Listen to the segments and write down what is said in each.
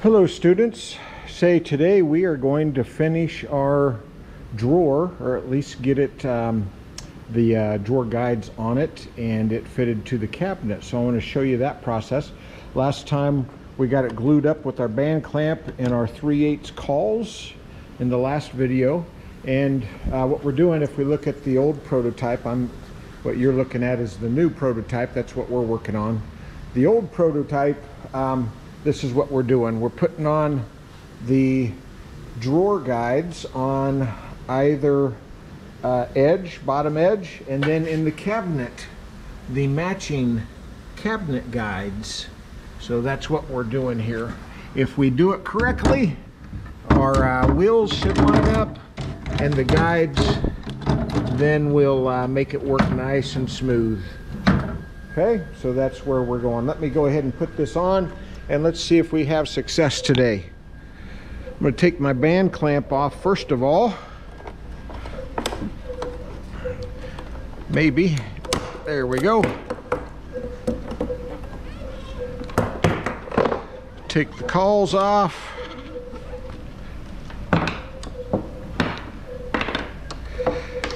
Hello students. Today we are going to finish our drawer, or at least get it the drawer guides on it and it fitted to the cabinet. So I want to show you that process. Last time we got it glued up with our band clamp and our 3/8 cauls in the last video. And what we're doing, if we look at the old prototype, what you're looking at is the new prototype. That's what we're working on. The old prototype, this is what we're doing. We're putting on the drawer guides on either edge, bottom edge, and then in the cabinet, the matching cabinet guides. So that's what we're doing here. If we do it correctly, our wheels should line up, and the guides then will make it work nice and smooth. Okay, so that's where we're going. Let me go ahead and put this on, and let's see if we have success today. I'm going to take my band clamp off first of all. Maybe. There we go. Take the cauls off.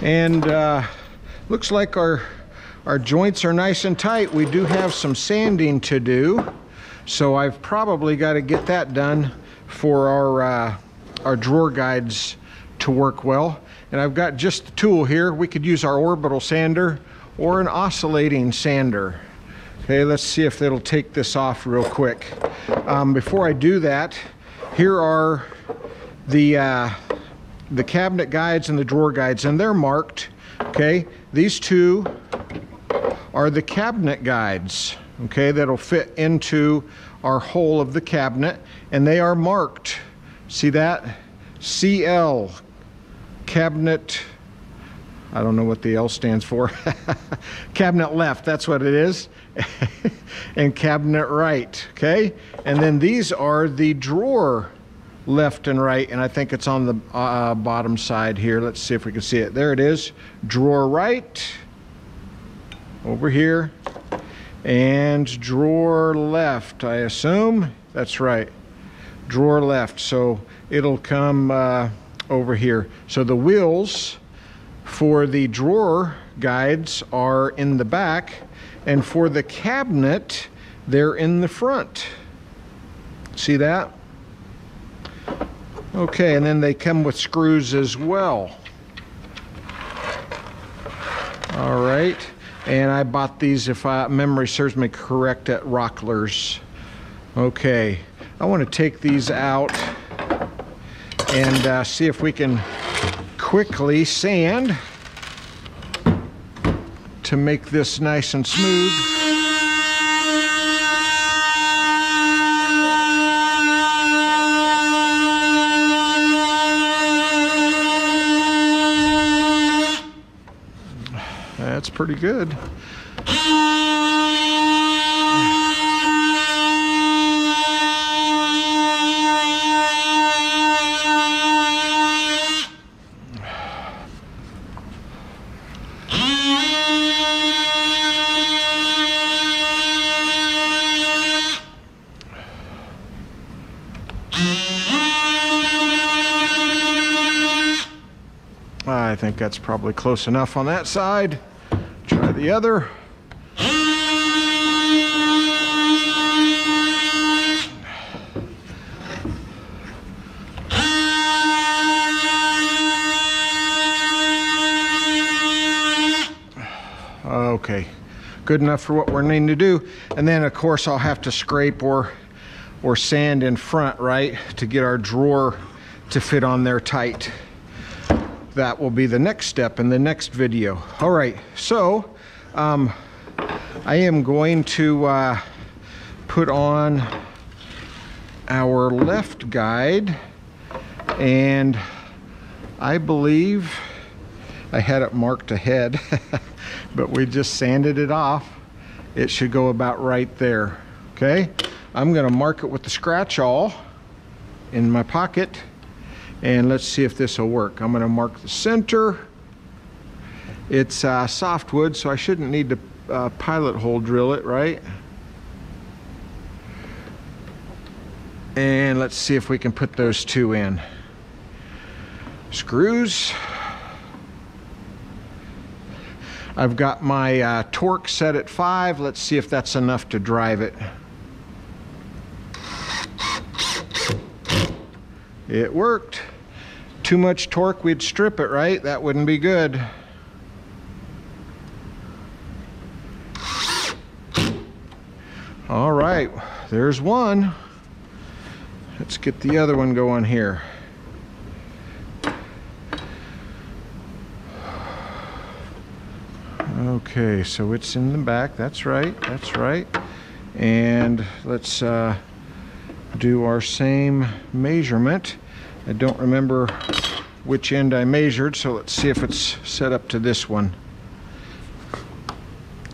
And looks like our joints are nice and tight. We do have some sanding to do, so I've probably got to get that done for our drawer guides to work well. And I've got just the tool here. We could use our orbital sander or an oscillating sander. Okay, let's see if it'll take this off real quick. Before I do that, here are the cabinet guides and the drawer guides, and they're marked. Okay, these two are the cabinet guides, okay, that'll fit into our hole of the cabinet, and they are marked. See that? CL, cabinet, I don't know what the L stands for. Cabinet left, that's what it is. And cabinet right, okay? And then these are the drawer left and right, and I think it's on the bottom side here. Let's see if we can see it. There it is. Drawer right over here, and drawer left, I assume. That's right, drawer left. So it'll come over here. So the wheels for the drawer guides are in the back, and for the cabinet they're in the front. See that? Okay, and then they come with screws as well. All right, and I bought these, if memory serves me correct, at Rockler's. Okay, I want to take these out and see if we can quickly sand to make this nice and smooth. That's pretty good. I think that's probably close enough on that side. Try the other. Okay, good enough for what we're needing to do. And then of course I'll have to scrape or sand in front, right, to get our drawer to fit on there tight. That will be the next step in the next video. All right, so I am going to put on our left guide, and I believe I had it marked ahead, but we just sanded it off. It should go about right there. Okay, I'm gonna mark it with the scratch awl in my pocket, and let's see if this will work. I'm going to mark the center. It's softwood, so I shouldn't need to pilot hole drill it, right? And let's see if we can put those two in. Screws. I've got my torque set at 5. Let's see if that's enough to drive it. It worked. Too much torque, we'd strip it, right? That wouldn't be good. All right, there's one. Let's get the other one going here. Okay, so it's in the back. That's right, that's right. And let's do our same measurement. I don't remember which end I measured, so let's see if it's set up to this one.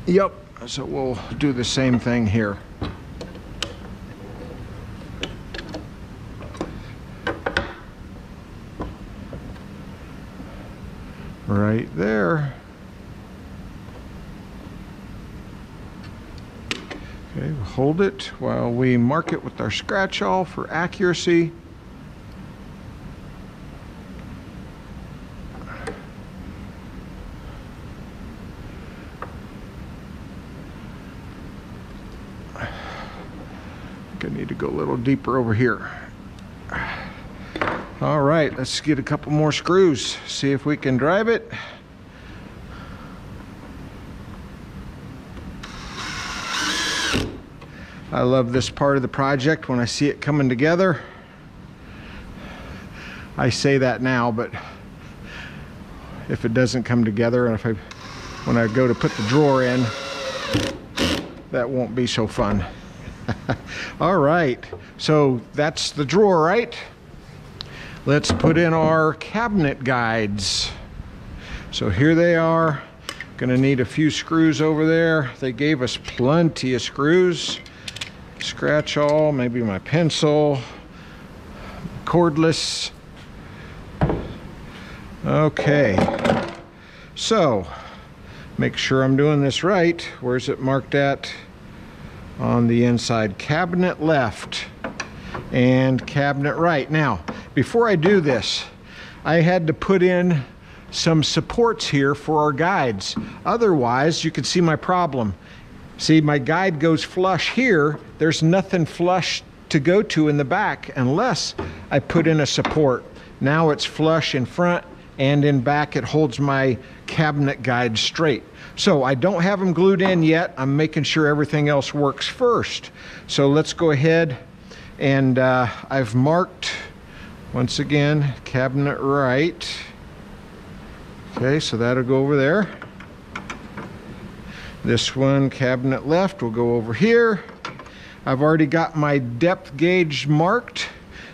Yep, so we'll do the same thing here. Right there. Okay, we'll hold it while we mark it with our scratch awl for accuracy. I think I need to go a little deeper over here. All right, let's get a couple more screws, see if we can drive it. I love this part of the project when I see it coming together. I say that now, but if it doesn't come together, and when I go to put the drawer in, that won't be so fun. All right, so that's the drawer, right? Let's put in our cabinet guides. So here they are. Gonna need a few screws over there. They gave us plenty of screws. Scratch awl, maybe my pencil, cordless. Okay, so make sure I'm doing this right. Where's it marked at? On the inside, cabinet left and cabinet right. Now, before I do this, I had to put in some supports here for our guides. Otherwise, you can see my problem. See, my guide goes flush here. There's nothing flush to go to in the back unless I put in a support. Now it's flush in front and in back. It holds my cabinet guide straight. So I don't have them glued in yet. I'm making sure everything else works first. So let's go ahead and I've marked, once again, cabinet right. Okay, so that'll go over there. This one, cabinet left, will go over here. I've already got my depth gauge marked,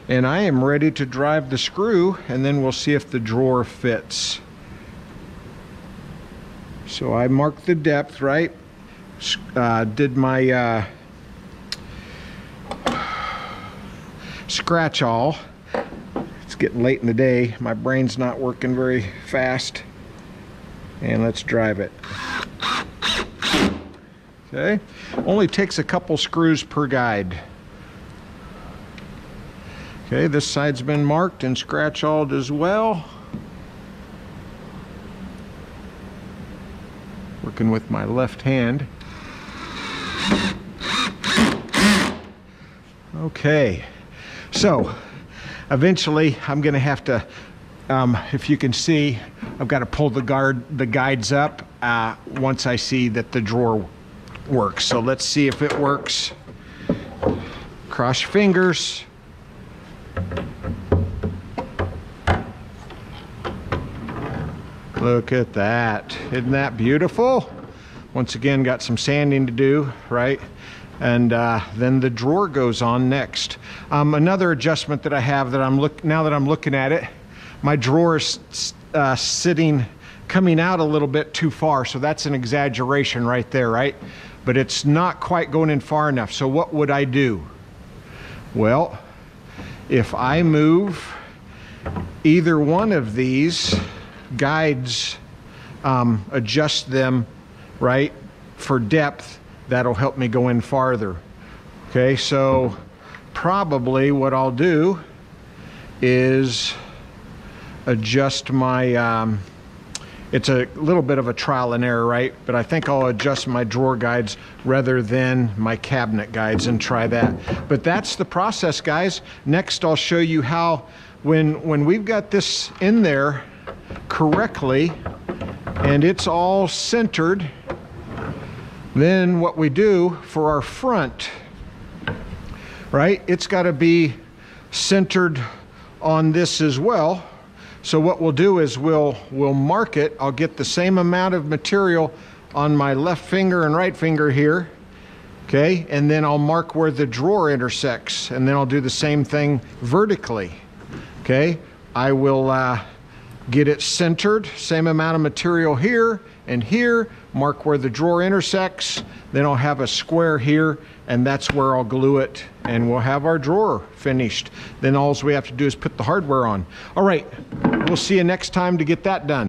and I am ready to drive the screw, and then we'll see if the drawer fits. So I marked the depth, right? Did my scratch awl. It's getting late in the day. My brain's not working very fast. And let's drive it. Okay, only takes a couple screws per guide. Okay, this side's been marked and scratch-awled as well. Working with my left hand. Okay, so eventually I'm gonna have to, if you can see, I've got to pull the guides up once I see that the drawer works. So let's see if it works. Cross your fingers. Look at that. Isn't that beautiful? Once again, got some sanding to do, right? And then the drawer goes on next. Another adjustment that I have that now that I'm looking at it, my drawer is coming out a little bit too far. So that's an exaggeration right there, right? But it's not quite going in far enough. So what would I do? Well, if I move either one of these guides, adjust them, right, for depth, that'll help me go in farther. Okay, so probably what I'll do is adjust my, it's a little bit of a trial and error, right? But I think I'll adjust my drawer guides rather than my cabinet guides and try that. But that's the process, guys. Next, I'll show you how, when we've got this in there correctly and it's all centered, then what we do for our front, right? It's got to be centered on this as well. So what we'll do is we'll mark it. I'll get the same amount of material on my left finger and right finger here, okay? And then I'll mark where the drawer intersects, and then I'll do the same thing vertically, okay? I will get it centered, same amount of material here and here, mark where the drawer intersects, then I'll have a square here, and that's where I'll glue it, and we'll have our drawer finished. Then all we have to do is put the hardware on. All right, we'll see you next time to get that done.